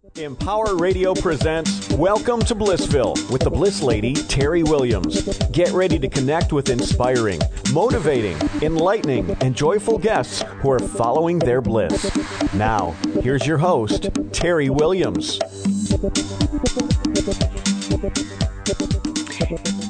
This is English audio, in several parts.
Empower Radio presents Welcome to Blissville with the Bliss Lady, Teri Williams. Get ready to connect with inspiring, motivating, enlightening, and joyful guests who are following their bliss. Now, here's your host, Teri Williams.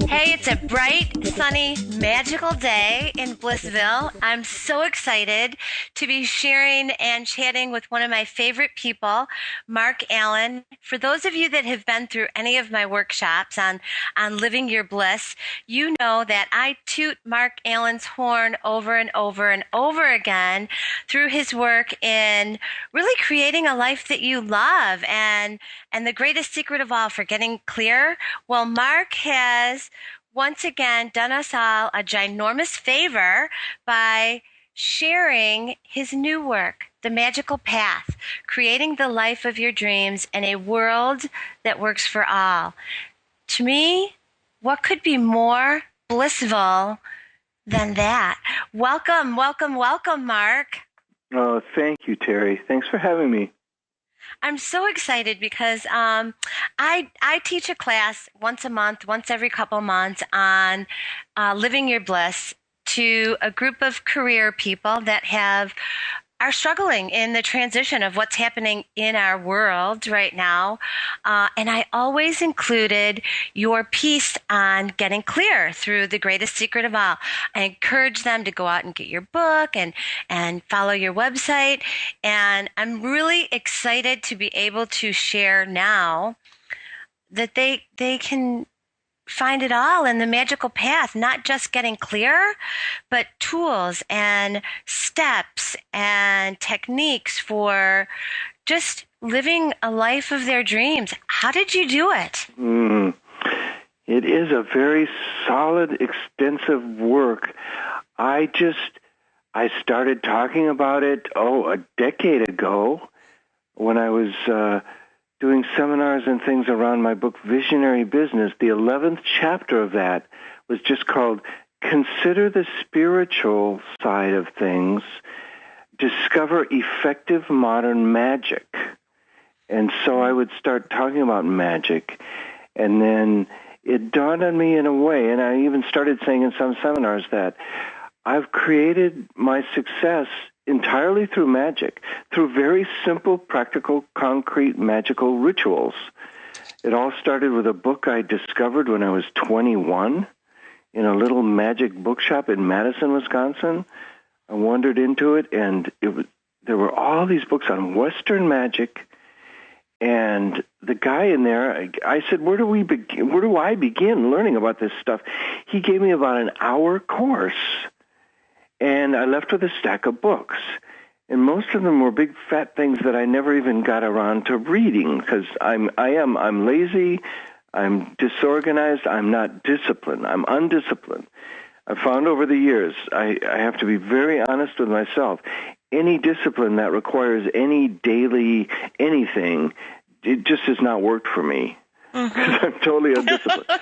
Hey, it's a bright, sunny, magical day in Blissville. I'm so excited to be sharing and chatting with one of my favorite people, Marc Allen. For those of you that have been through any of my workshops on living your bliss, you know that I toot Marc Allen's horn over and over and over again through his work in really creating a life that you love. And the greatest secret of all for getting clear, well, Marc has once again done us all a ginormous favor by sharing his new work, The Magical Path, creating the life of your dreams in a world that works for all. To me, what could be more blissful than that? Welcome, welcome, welcome, Marc. Oh, thank you, Teri. Thanks for having me. I'm so excited because I teach a class once a month, once every couple months on living your bliss to a group of career people that are struggling in the transition of what's happening in our world right now. And I always included your piece on getting clear through the greatest secret of all. I encourage them to go out and get your book and follow your website. And I'm really excited to be able to share now that they can find it all in the magical path, not just getting clear, but tools and steps and techniques for just living a life of their dreams. How did you do it? It is a very solid, extensive work. I started talking about it, a decade ago when I was doing seminars and things around my book, Visionary Business. The 11th chapter of that was just called Consider the Spiritual Side of Things, Discover Effective Modern Magic. And so I would start talking about magic, and then it dawned on me in a way, and I even started saying in some seminars that I've created my success entirely through magic, through very simple, practical, concrete, magical rituals. It all started with a book I discovered when I was 21 in a little magic bookshop in Madison, Wisconsin. I wandered into it, and there were all these books on Western magic. And the guy in there, I said, where do I begin learning about this stuff? He gave me about an hour course. And I left with a stack of books. And most of them were big, fat things that I never even got around to reading because I'm lazy, I'm disorganized, I'm not disciplined, I'm undisciplined. I found over the years, I have to be very honest with myself, any discipline that requires any daily anything, it just has not worked for me because I'm totally undisciplined.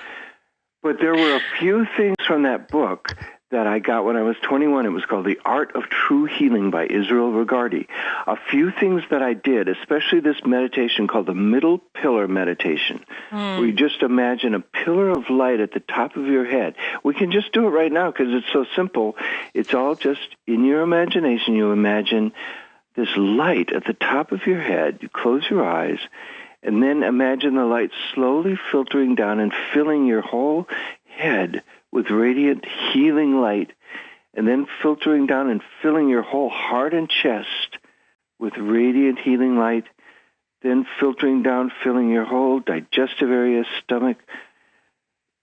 But there were a few things from that book that I got when I was 21. It was called The Art of True Healing by Israel Regardie. A few things that I did, especially this meditation called the Middle Pillar Meditation, where you just imagine a pillar of light at the top of your head. We can just do it right now because it's so simple. It's all just in your imagination. You imagine this light at the top of your head. You close your eyes, and then imagine the light slowly filtering down and filling your whole head with radiant healing light, and then filtering down and filling your whole heart and chest with radiant healing light, then filtering down, filling your whole digestive area, stomach,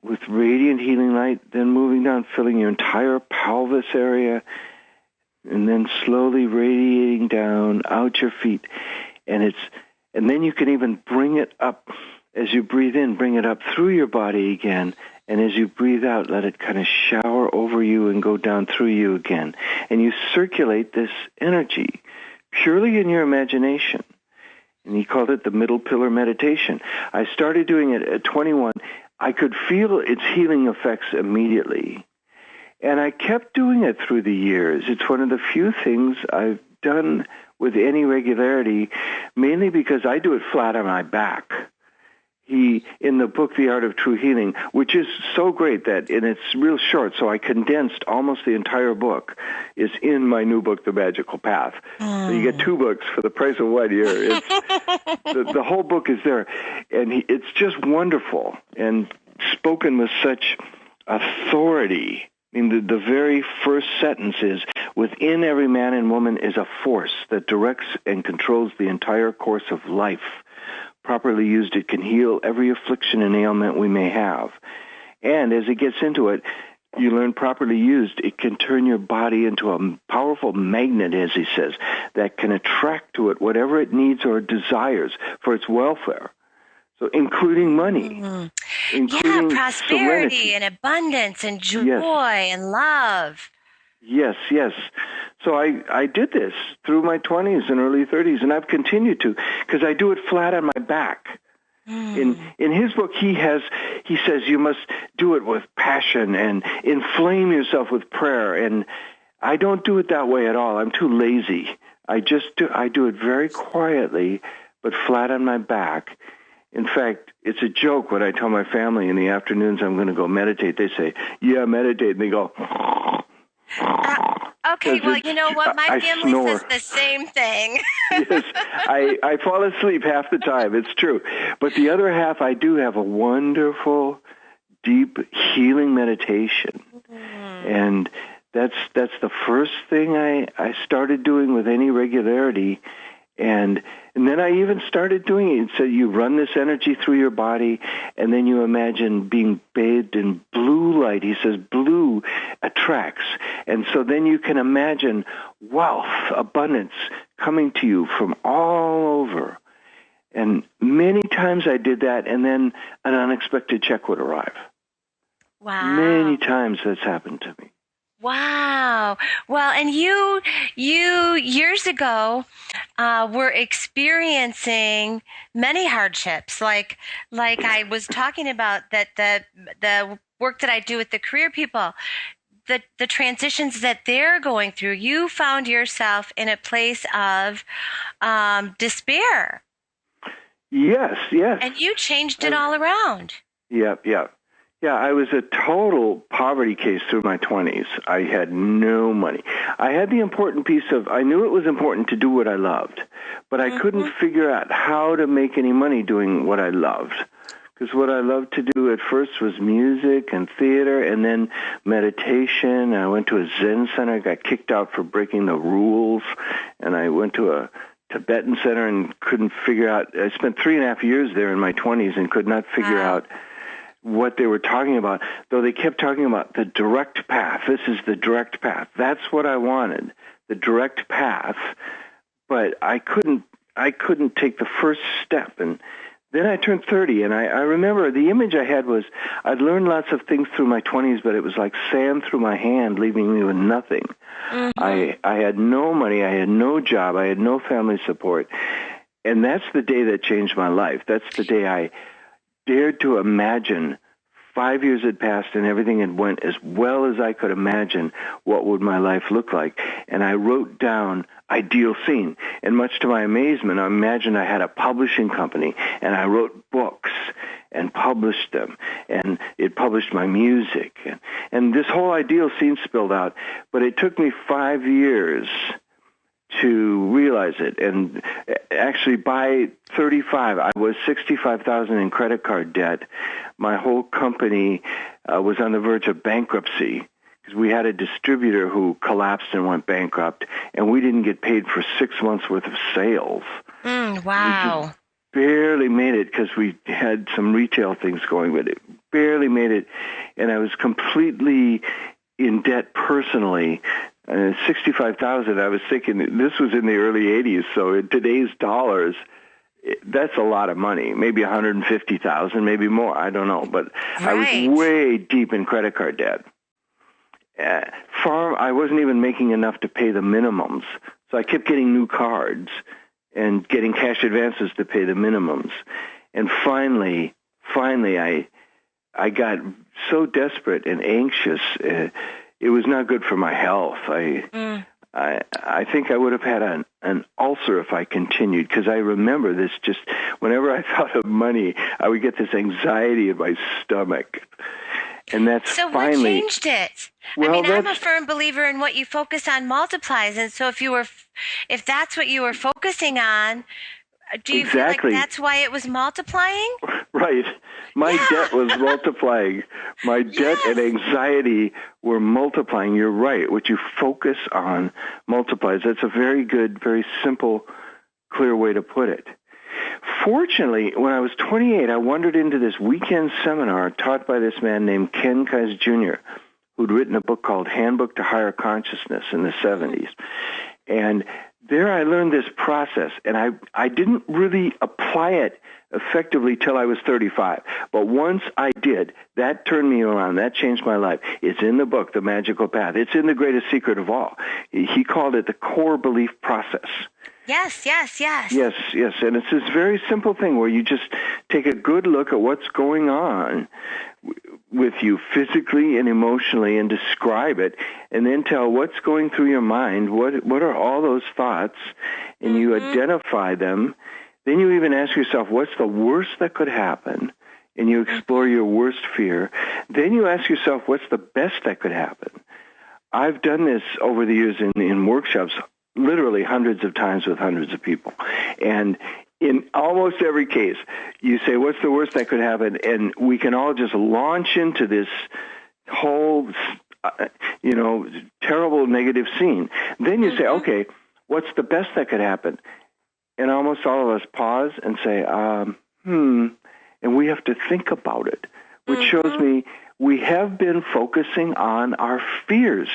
with radiant healing light, then moving down, filling your entire pelvis area, and then slowly radiating down out your feet. And then you can even bring it up as you breathe in, bring it up through your body again. And as you breathe out, let it kind of shower over you and go down through you again. And you circulate this energy purely in your imagination. And he called it the Middle Pillar Meditation. I started doing it at 21. I could feel its healing effects immediately. And I kept doing it through the years. It's one of the few things I've done with any regularity, mainly because I do it flat on my back. In the book, The Art of True Healing, which is so great and it's real short, so I condensed almost the entire book, is in my new book, The Magical Path. So you get 2 books for the price of one here. The whole book is there, and it's just wonderful and spoken with such authority. I mean, the very first sentence is, within every man and woman is a force that directs and controls the entire course of life. Properly used, it can heal every affliction and ailment we may have. And as it gets into it, you learn properly used, it can turn your body into a powerful magnet, as he says, that can attract to it whatever it needs or desires for its welfare. So including money. Including prosperity serenity. and abundance and joy and love. Yes. So I did this through my 20s and early 30s, and I've continued to, because I do it flat on my back. In his book, he says you must do it with passion and inflame yourself with prayer, and I don't do it that way at all. I'm too lazy. I do it very quietly, but flat on my back. In fact, it's a joke when I tell my family in the afternoons I'm going to go meditate. They say, "Yeah, meditate," and they go. Okay, well, you know what? My family says the same thing. Yes, I fall asleep half the time. It's true. But the other half, I do have a wonderful, deep healing meditation. And that's the first thing I started doing with any regularity. And then I even started doing it. So you run this energy through your body, and then you imagine being bathed in blue light. He says blue attracts. And so then you can imagine wealth, abundance coming to you from all over. And many times I did that, and then an unexpected check would arrive. Wow. Many times that's happened to me. Wow. Well, and you years ago were experiencing many hardships, like I was talking about, that the work that I do with the career people, the transitions that they're going through. You found yourself in a place of despair. Yes. And you changed it all around. Yep. Yeah, I was a total poverty case through my 20s. I had no money. I had the important piece of, I knew it was important to do what I loved, but I couldn't figure out how to make any money doing what I loved. Because what I loved to do at first was music and theater, and then meditation. I went to a Zen center. I got kicked out for breaking the rules, and I went to a Tibetan center and couldn't figure out. I spent 3.5 years there in my 20s and could not figure out what they were talking about, though they kept talking about the direct path. This is the direct path. That's what I wanted, the direct path. But I couldn't take the first step. And then I turned 30, and I remember the image I had was I'd learned lots of things through my 20s, but it was like sand through my hand, leaving me with nothing. I had no money. I had no job. I had no family support. And that's the day that changed my life. That's the day I dared to imagine 5 years had passed and everything had went as well as I could imagine what would my life look like. And I wrote down ideal scene. And much to my amazement, I imagined I had a publishing company, and I wrote books and published them, and it published my music. And this whole ideal scene spilled out, but it took me 5 years to realize it. And actually by 35, I was $65,000 in credit card debt. My whole company was on the verge of bankruptcy because we had a distributor who collapsed and went bankrupt, and we didn't get paid for 6 months worth of sales. Wow. We just barely made it because we had some retail things going, but it barely made it. And I was completely in debt personally. $65,000, I was thinking this was in the early 80s, so in today's dollars, that's a lot of money. Maybe $150,000, maybe more, I don't know. But I was way deep in credit card debt. I wasn't even making enough to pay the minimums, so I kept getting new cards and getting cash advances to pay the minimums. And finally, I got so desperate and anxious. It was not good for my health. I think I would have had an ulcer if I continued, because I remember this, just whenever I thought of money, I would get this anxiety in my stomach. And that's so finally... what changed it? Well, I mean, I'm a firm believer in what you focus on multiplies. And so if that's what you were focusing on, do you feel like that's why it was multiplying? Right. My debt was multiplying. My debt and anxiety were multiplying. You're right. What you focus on multiplies. That's a very good, very simple, clear way to put it. Fortunately, when I was 28, I wandered into this weekend seminar taught by this man named Ken Kais Jr., who'd written a book called Handbook to Higher Consciousness in the 70s. And there I learned this process, and I didn't really apply it effectively till I was 35. But once I did, that turned me around. That changed my life. It's in the book, The Magical Path. It's in The Greatest Secret of All. He called it the core belief process. Yes. Yes. And it's this very simple thing where you just take a good look at what's going on with you physically and emotionally and describe it, and then tell what's going through your mind, what are all those thoughts, and you identify them. Then you even ask yourself, what's the worst that could happen? And you explore your worst fear. Then you ask yourself, what's the best that could happen? I've done this over the years in workshops, literally hundreds of times with hundreds of people. And in almost every case, you say, what's the worst that could happen? And we can all just launch into this whole, terrible negative scene. Then you say, okay, what's the best that could happen? And almost all of us pause and say, and we have to think about it, which shows me we have been focusing on our fears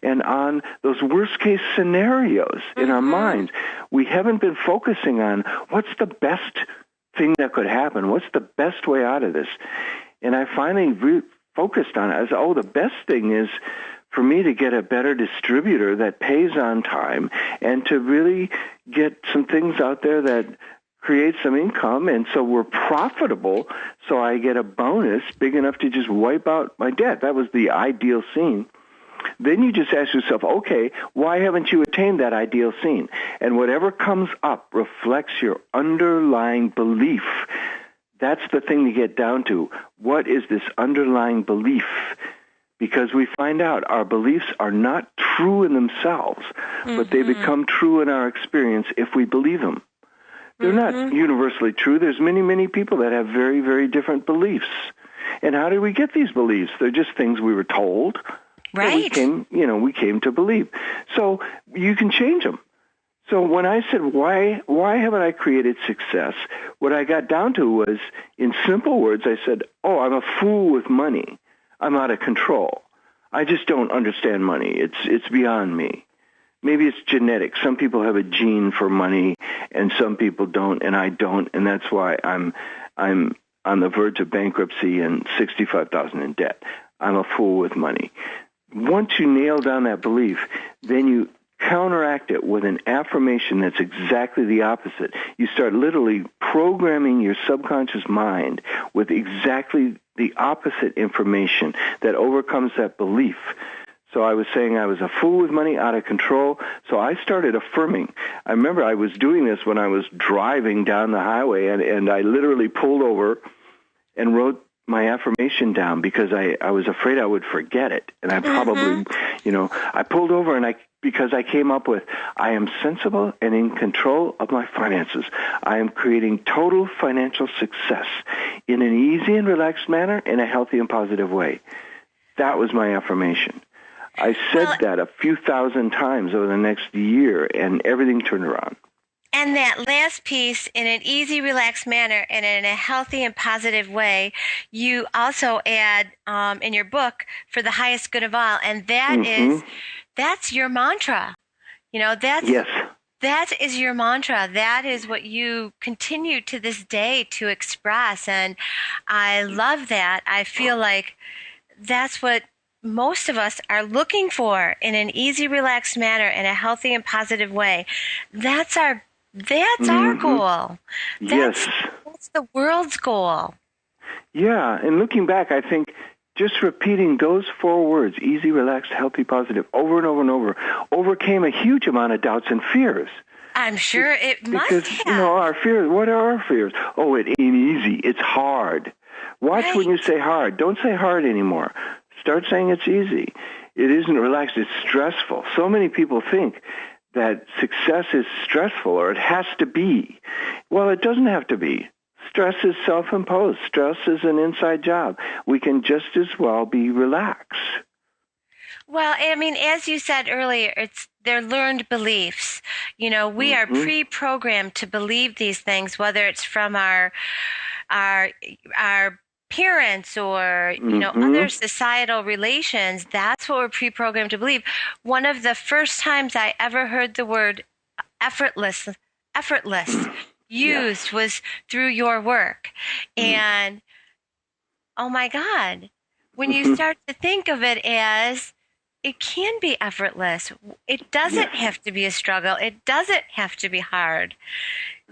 and on those worst-case scenarios in our minds. We haven't been focusing on what's the best thing that could happen, what's the best way out of this. And I finally focused on it. I said, the best thing is for me to get a better distributor that pays on time and to really get some things out there that create some income, and so we're profitable, so I get a bonus big enough to just wipe out my debt. That was the ideal scene. Then you just ask yourself, okay, why haven't you attained that ideal scene? And whatever comes up reflects your underlying belief. That's the thing to get down to. What is this underlying belief? Because we find out our beliefs are not true in themselves, but they become true in our experience if we believe them. They're not universally true. There's many, many people that have very, very different beliefs. And how did we get these beliefs? They're just things we were told. Right. We came to believe. So you can change them. So when I said, why haven't I created success? What I got down to was, in simple words, I said, I'm a fool with money. I'm out of control. I just don't understand money. It's beyond me. Maybe it's genetic. Some people have a gene for money, and some people don't, and I don't, and that's why I'm on the verge of bankruptcy and $65,000 in debt. I'm a fool with money. Once you nail down that belief, then you counteract it with an affirmation that's exactly the opposite. You start literally programming your subconscious mind with exactly the opposite information that overcomes that belief. So I was saying I was a fool with money, out of control. So I started affirming. I remember I was doing this when I was driving down the highway, and I literally pulled over and wrote my affirmation down because I was afraid I would forget it. And I probably, I pulled over because I came up with, I am sensible and in control of my finances. I am creating total financial success in an easy and relaxed manner in a healthy and positive way. That was my affirmation. I said that a few thousand times over the next year, and everything turned around. And that last piece, in an easy, relaxed manner and in a healthy and positive way, you also add in your book, for the highest good of all. And that's your mantra. Yes. That is your mantra. That is what you continue to this day to express. And I love that. I feel like that's what most of us are looking for, in an easy, relaxed manner, in a healthy and positive way. That's our goal. That's the world's goal. Yeah, and looking back, I think just repeating those 4 words, easy, relaxed, healthy, positive, over and over and over, overcame a huge amount of doubts and fears. I'm sure it must because, have. Our fears, what are our fears? Oh, it ain't easy. It's hard. Watch when you say hard. Don't say hard anymore. Start saying it's easy. It isn't relaxed. It's stressful. So many people think that success is stressful or it has to be. Well, it doesn't have to be. Stress is self-imposed. Stress is an inside job. We can just as well be relaxed. Well, I mean, as you said earlier, they're learned beliefs. We are pre-programmed to believe these things, whether it's from our parents or, other societal relations. That's what we're pre-programmed to believe. One of the first times I ever heard the word effortless used was through your work. And, oh my God, when you start to think of it as it can be effortless. It doesn't have to be a struggle. It doesn't have to be hard.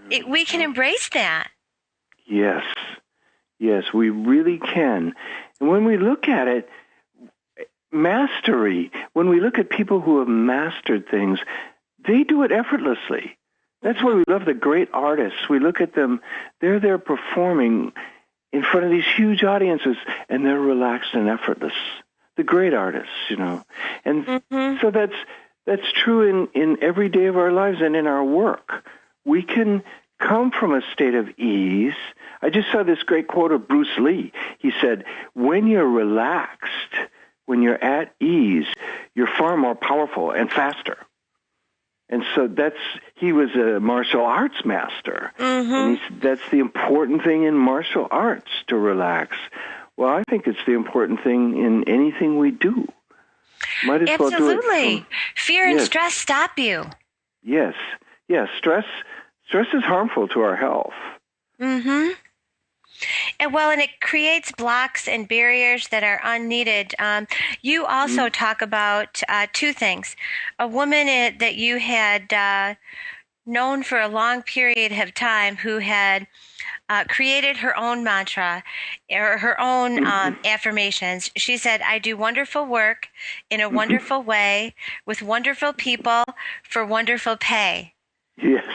We can embrace that. Yes. Yes, we really can. And when we look at it, mastery, when we look at people who have mastered things, they do it effortlessly. That's why we love the great artists. We look at them, they're there performing in front of these huge audiences, and they're relaxed and effortless. The great artists, And so that's true in every day of our lives and in our work. We can come from a state of ease. I just saw this great quote of Bruce Lee. He said, when you're relaxed, when you're at ease, you're far more powerful and faster. And so he was a martial arts master. And that's the important thing in martial arts, to relax. Well, I think it's the important thing in anything we do. Might as well do it. Absolutely. Fear and stress stop you. Yes. Stress is harmful to our health. And it creates blocks and barriers that are unneeded. You also talk about 2 things. A woman that you had known for a long period of time who had created her own mantra or her own affirmations. She said, I do wonderful work in a wonderful way with wonderful people for wonderful pay. Yes.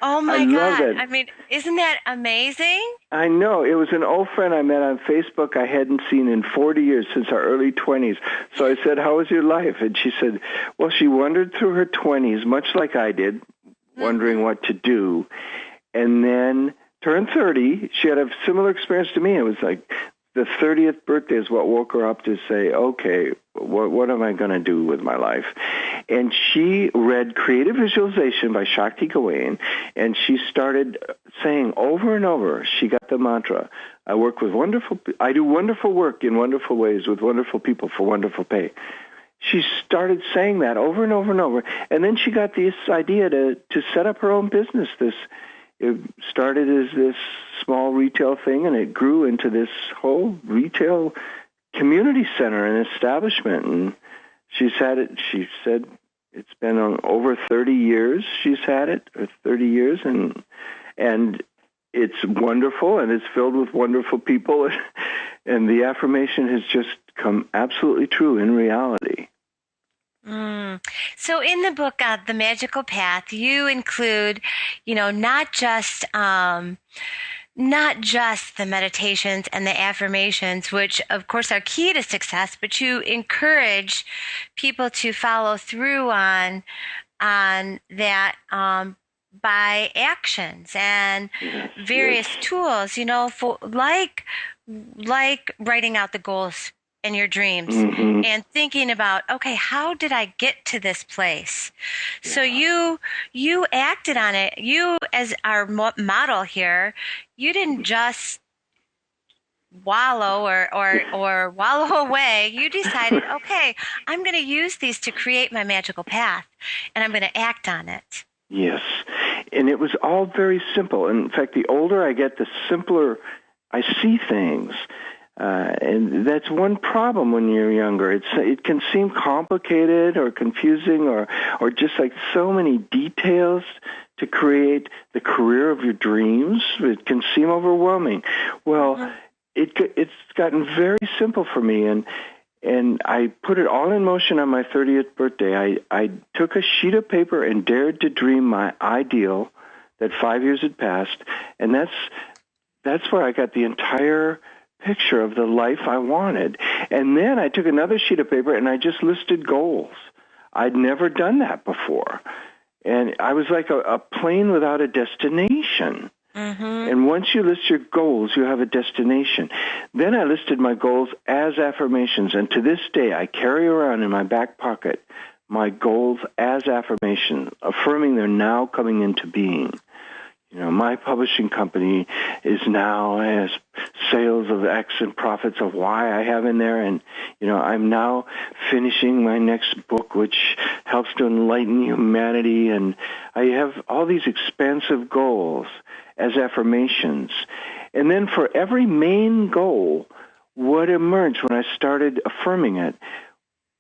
Oh, my God. I mean, isn't that amazing? I know. It was an old friend I met on Facebook I hadn't seen in 40 years, since our early 20s. So I said, how was your life? And she said, well, she wandered through her 20s, much like I did, wondering what to do. And then turned 30. She had a similar experience to me. It was like the 30th birthday is what woke her up to say, okay, what am I going to do with my life? And she read Creative Visualization by Shakti Gawain, and she started saying over and over, she got the mantra, I do wonderful work in wonderful ways with wonderful people for wonderful pay. She started saying that over and over and over, and then she got this idea to set up her own business. It started as this small retail thing, and it grew into this whole retail community center and establishment. And she's had it, she said it's been over 30 years she's had it, or 30 years, and it's wonderful, and it's filled with wonderful people, and the affirmation has just come absolutely true in reality. So in the book, The Magical Path, you include, not just the meditations and the affirmations, which of course are key to success, but you encourage people to follow through on that by actions and various tools, for like writing out the goals and your dreams and thinking about, okay, how did I get to this place? So you acted on it. You, as our model here, you didn't just wallow or wallow away. You decided, okay, I'm going to use these to create my magical path, and I'm going to act on it. Yes, and it was all very simple. In fact, the older I get, the simpler I see things. And that's one problem when you're younger. It can seem complicated or confusing or just like so many details to create the career of your dreams. It can seem overwhelming. Well, it's gotten very simple for me, and I put it all in motion on my 30th birthday. I took a sheet of paper and dared to dream my ideal that 5 years had passed, and that's where I got the entire picture of the life I wanted. And then I took another sheet of paper and I just listed goals. I'd never done that before. And I was like a plane without a destination. Mm-hmm. And once you list your goals, you have a destination. Then I listed my goals as affirmations. And to this day, I carry around in my back pocket my goals as affirmations, affirming they're now coming into being. You know, my publishing company is now has sales of X and profits of Y I have in there. And, you know, I'm now finishing my next book, which helps to enlighten humanity. And I have all these expansive goals as affirmations. And then for every main goal, what emerged when I started affirming it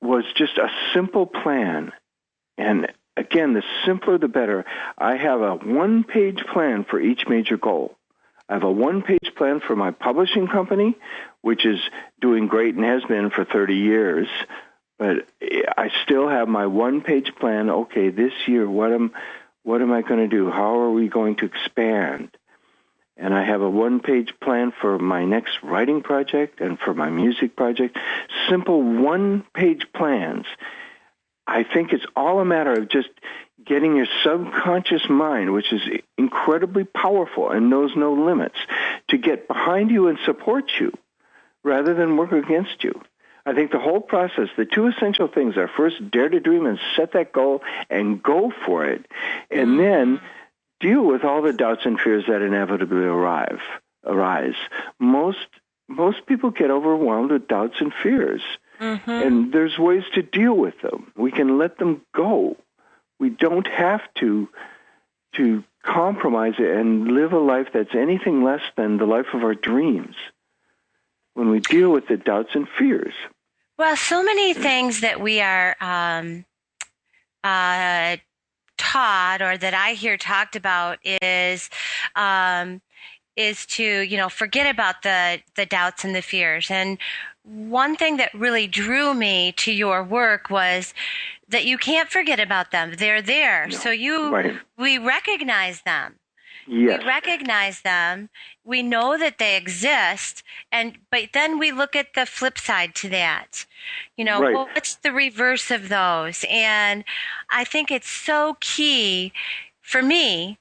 was just a simple plan. And again, the simpler the better. I have a one-page plan for each major goal. I have a one-page plan for my publishing company, which is doing great and has been for 30 years. But I still have my one-page plan. Okay, this year, what am I going to do? How are we going to expand? And I have a one-page plan for my next writing project and for my music project. Simple one-page plans. I think it's all a matter of just getting your subconscious mind, which is incredibly powerful and knows no limits, to get behind you and support you rather than work against you. I think the whole process, the two essential things are first, dare to dream and set that goal and go for it, and then deal with all the doubts and fears that inevitably arise. Most people get overwhelmed with doubts and fears. Mm-hmm. And there's ways to deal with them. We can let them go. We don't have to compromise it and live a life that's anything less than the life of our dreams when we deal with the doubts and fears. Well, so many things that we are taught, or that I hear talked about, is to, you know, forget about the doubts and the fears. And one thing that really drew me to your work was that you can't forget about them. They're there. No, so we recognize them. Yes. We recognize them. We know that they exist. But then we look at the flip side to that. You know, well, what's the reverse of those? And I think it's so key for me.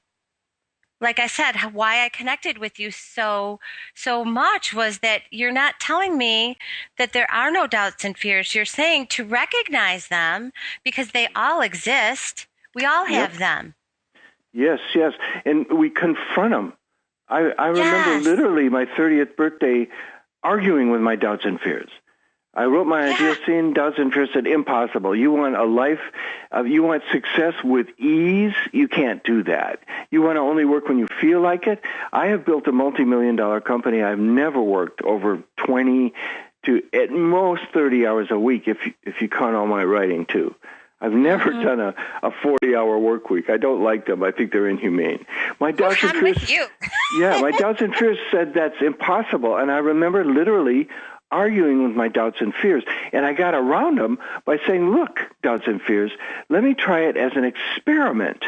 Like I said, why I connected with you so much was that you're not telling me that there are no doubts and fears. You're saying to recognize them because they all exist. We all have them. Yes. And we confront them. I remember literally my 30th birthday arguing with my doubts and fears. I wrote my idea, seeing doubts and fears, said, impossible. You want a life, you want success with ease? You can't do that. You want to only work when you feel like it? I have built a multi-million-dollar company. I've never worked over 20 to at most 30 hours a week, if you count all my writing too. I've never done a 40-hour work week. I don't like them. I think they're inhumane. My doubts and fears, with you. my doubts and fears said that's impossible. And I remember literally arguing with my doubts and fears. And I got around them by saying, look, doubts and fears, let me try it as an experiment.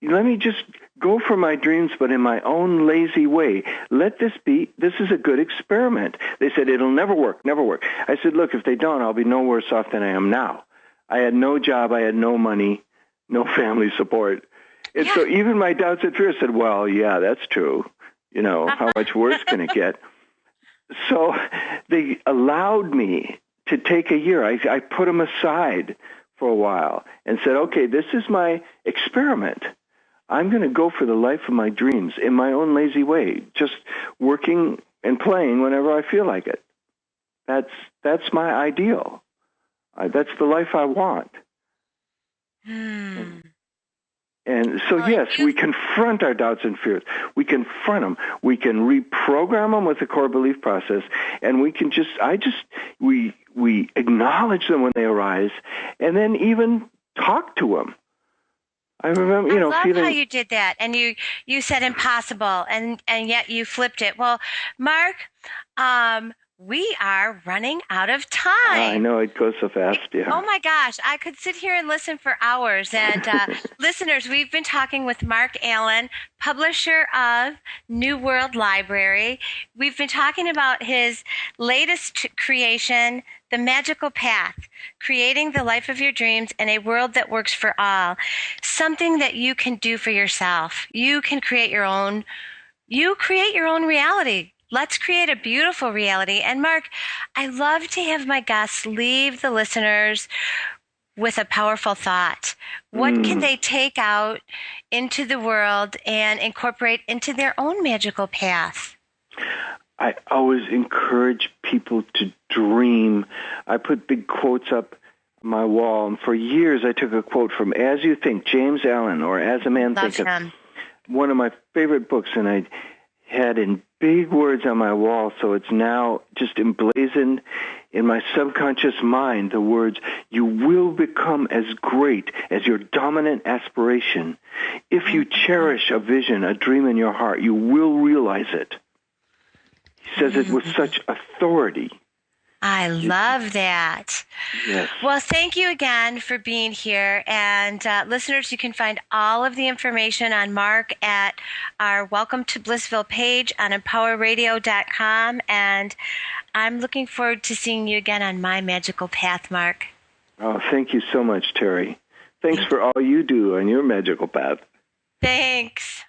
Let me just go for my dreams, but in my own lazy way. This is a good experiment. They said, it'll never work. I said, look, if they don't, I'll be no worse off than I am now. I had no job, I had no money, no family support. And so even my doubts and fears said, well, yeah, that's true. You know, how much worse can it get? So they allowed me to take a year. I put them aside for a while and said, okay, this is my experiment. I'm going to go for the life of my dreams in my own lazy way, just working and playing whenever I feel like it. That's my ideal. That's the life I want. And so, yes, we confront our doubts and fears. We confront them. We can reprogram them with the core belief process, and we can we acknowledge them when they arise, and then even talk to them. I remember, I love feeling... how you did that, and you said impossible, and yet you flipped it. Well, Marc, we are running out of time. I know, it goes so fast, yeah. Oh my gosh, I could sit here and listen for hours. And listeners, we've been talking with Marc Allen, publisher of New World Library. We've been talking about his latest creation, The Magical Path, Creating the Life of Your Dreams in a World that Works for All. Something that you can do for yourself. You can create your own reality. Let's create a beautiful reality. And Marc, I love to have my guests leave the listeners with a powerful thought. What can they take out into the world and incorporate into their own magical path? I always encourage people to dream. I put big quotes up on my wall, and for years I took a quote from As You Think, James Allen, or As a Man Thinketh, one of my favorite books, and I had in big words on my wall, so it's now just emblazoned in my subconscious mind, the words, "You will become as great as your dominant aspiration. If you cherish a vision, a dream in your heart, you will realize it." He says it with such authority. I love that. Yes. Well, thank you again for being here. And listeners, you can find all of the information on Marc at our Welcome to Blissville page on empowerradio.com. And I'm looking forward to seeing you again on my magical path, Marc. Oh, thank you so much, Teri. Thanks for all you do on your magical path. Thanks.